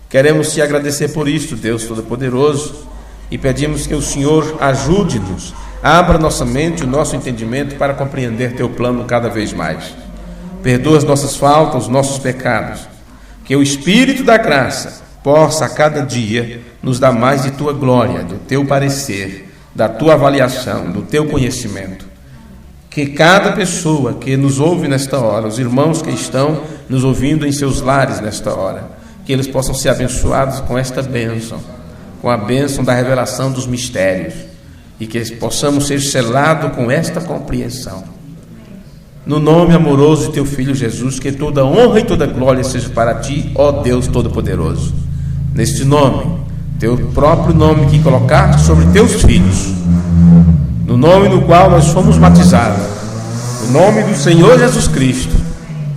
Queremos te agradecer por isto, Deus Todo-Poderoso, e pedimos que o Senhor ajude-nos, abra nossa mente, o nosso entendimento para compreender Teu plano cada vez mais. Perdoa as nossas faltas, os nossos pecados, que o Espírito da graça possa a cada dia nos dar mais de Tua glória, do Teu parecer, da Tua avaliação, do Teu conhecimento. Que cada pessoa que nos ouve nesta hora, os irmãos que estão nos ouvindo em seus lares nesta hora, que eles possam ser abençoados com esta bênção, com a bênção da revelação dos mistérios, e que possamos ser selados com esta compreensão. No nome amoroso de Teu Filho Jesus, que toda honra e toda glória seja para Ti, ó Deus Todo-Poderoso. Neste nome, Teu próprio nome que colocaste sobre Teus filhos, no nome no qual nós fomos batizados, no nome do Senhor Jesus Cristo,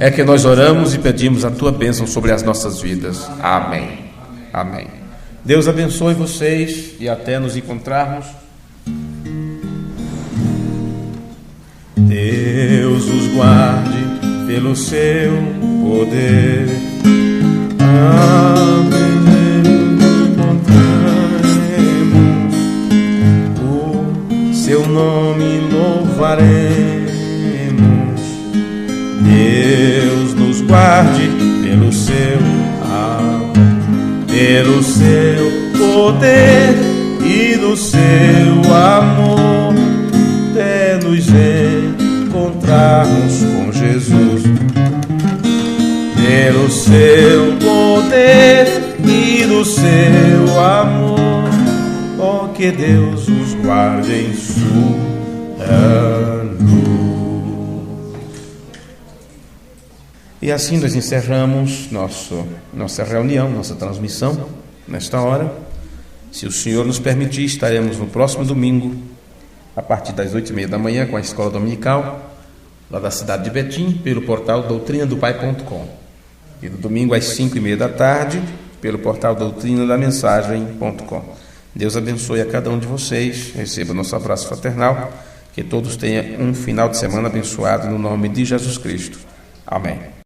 é que nós oramos e pedimos a Tua bênção sobre as nossas vidas. Amém. Amém. Deus abençoe vocês e até nos encontrarmos. Deus os guarde pelo seu poder. Amém. Teu nome louvaremos. Deus nos guarde pelo seu poder e no seu amor, até nos encontrarmos com Jesus. Pelo seu poder e no seu amor, ó, que Deus os guarde em sua luz. E assim nós encerramos nossa reunião, nossa transmissão nesta hora. Se o Senhor nos permitir, estaremos no próximo domingo, a partir das 8h30 da manhã, com a escola dominical, lá da cidade de Betim, pelo portal doutrinadopai.com. E no domingo às 5h30 da tarde, pelo portal doutrinadamensagem.com. Deus abençoe a cada um de vocês. Receba nosso abraço fraternal. Que todos tenham um final de semana abençoado no nome de Jesus Cristo. Amém.